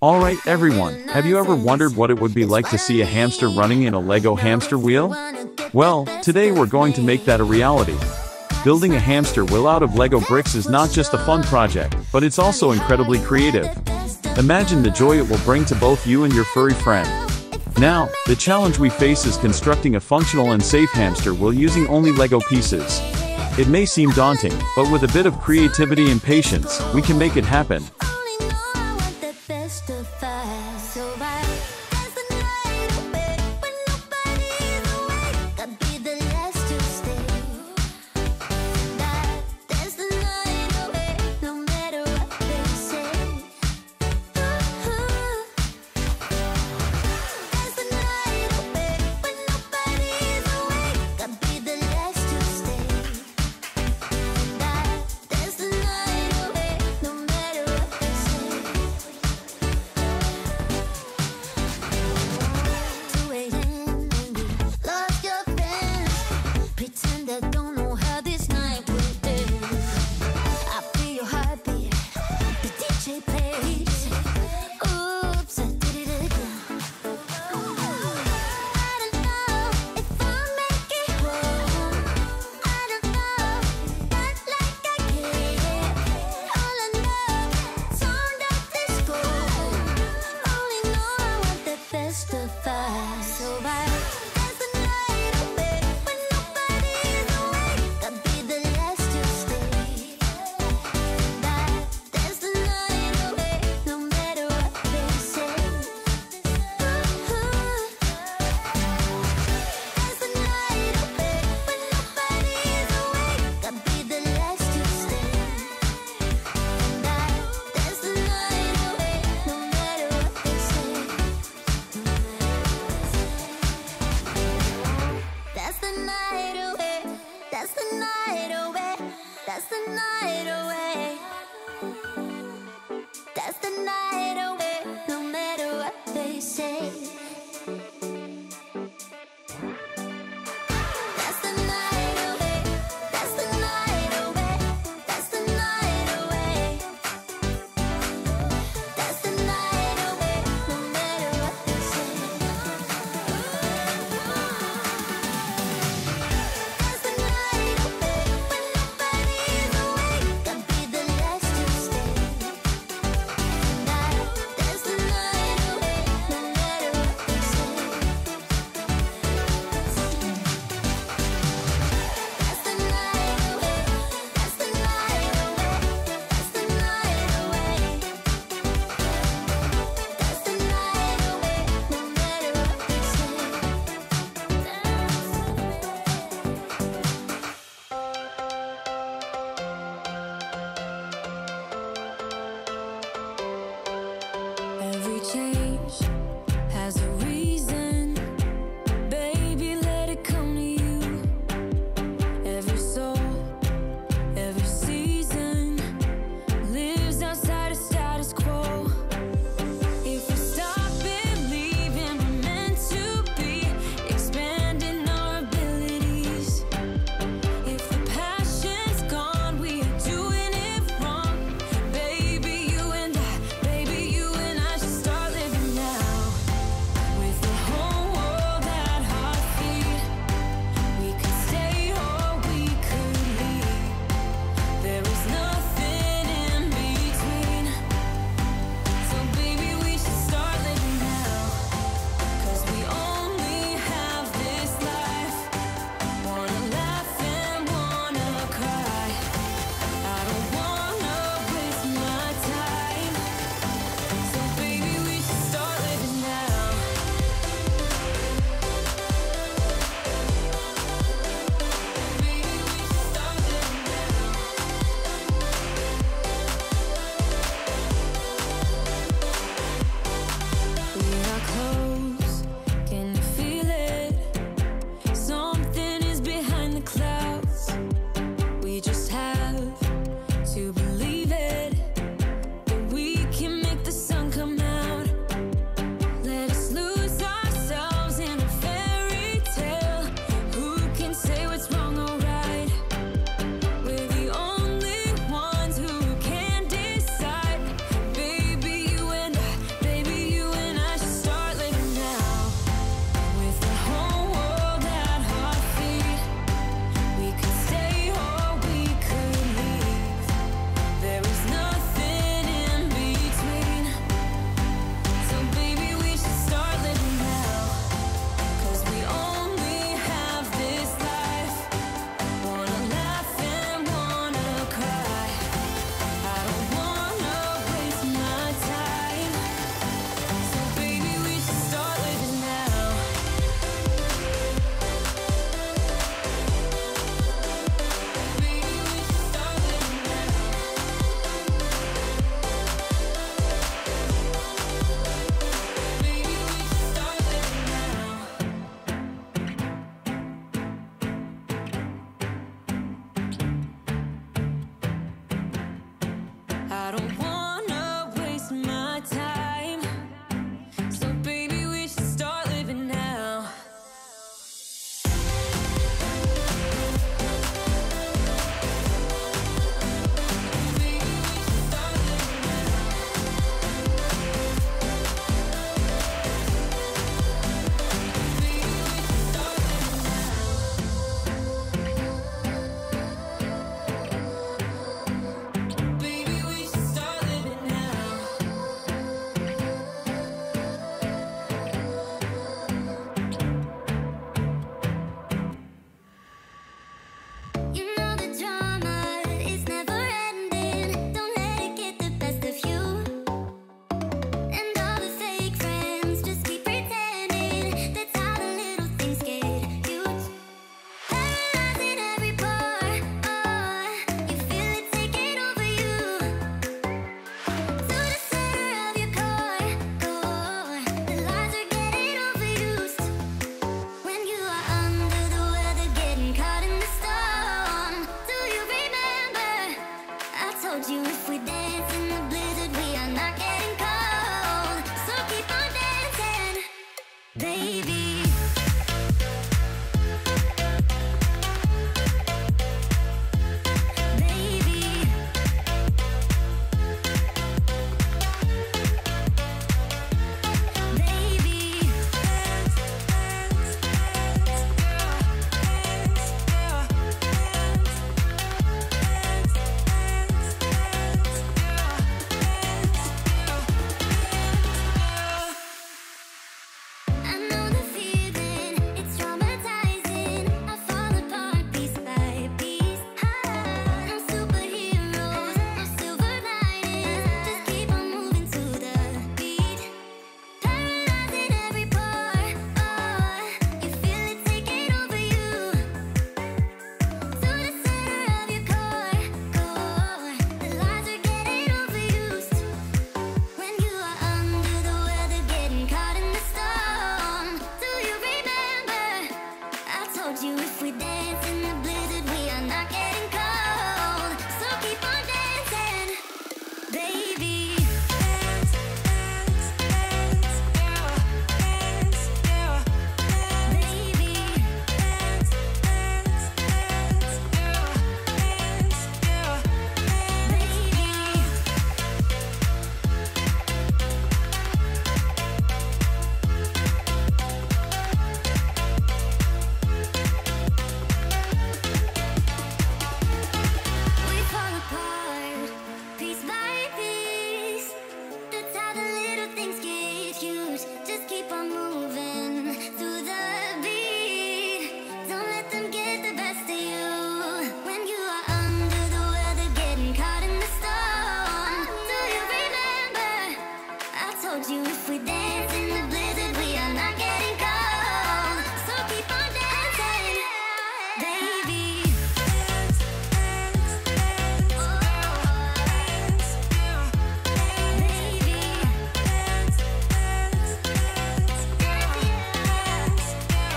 Alright everyone, have you ever wondered what it would be like to see a hamster running in a Lego hamster wheel? Well, today we're going to make that a reality. Building a hamster wheel out of Lego bricks is not just a fun project, but it's also incredibly creative. Imagine the joy it will bring to both you and your furry friend. Now, the challenge we face is constructing a functional and safe hamster wheel using only Lego pieces. It may seem daunting, but with a bit of creativity and patience, we can make it happen. Change has a reason, baby, let it come to you. Every soul, every season lives outside of status quo. If we stop believing we're meant to be, expanding our abilities. If the passion's gone, we are doing it wrong. Baby, you and I should start living now. hold you if we dance in the blizzard. We are not getting cold, so keep on dancing, baby. Dance, dance, dance, oh, dance, baby. Dance, dance, dance, dance,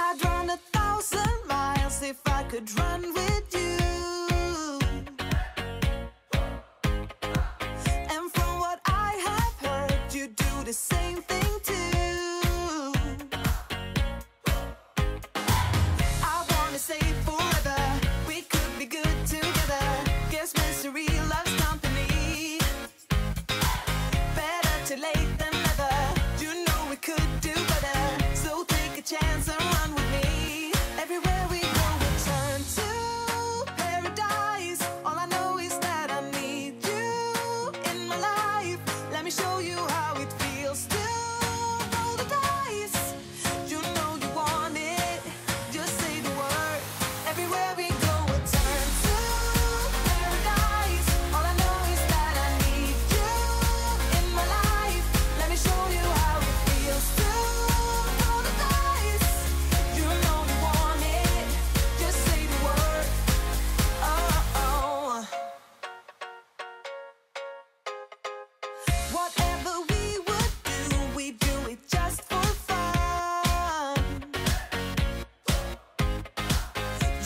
I'd run 1,000 miles if I could run with you. And from what I have heard, you do the same thing too. I wanna say forever, we could be good together. Guess mystery loves company. Better too late than never. You know we could do better. So take a chance and run with me. Everywhere we go, we turn to paradise. All I know is that I need you in my life. Let me show you how it feels to roll the dice. You know you want it, just say the word. Everywhere we go, we turn to paradise. All I know is that I need you in my life. Let me show you how it feels to roll the dice. You know you want it, just say the word. Oh, oh. Whatever we would do, we do it just for fun.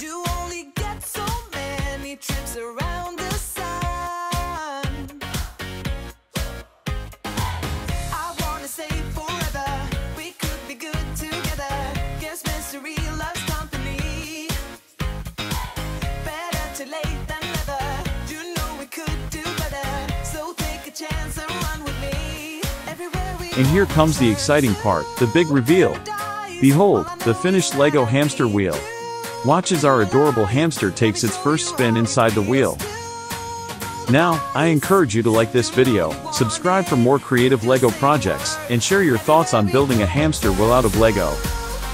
You only get so many trips around the sun. I wanna say forever, we could be good together. Guess mystery loves company. Better too late than never. You know we could do better. So take a chance and run with me. Everywhere we And here comes the exciting part, the big reveal. Behold, the finished Lego hamster wheel. Watch as our adorable hamster takes its first spin inside the wheel. Now, I encourage you to like this video, subscribe for more creative Lego projects, and share your thoughts on building a hamster wheel out of Lego.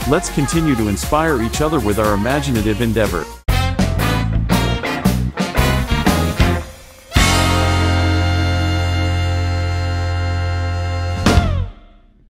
Let's continue to inspire each other with our imaginative endeavor.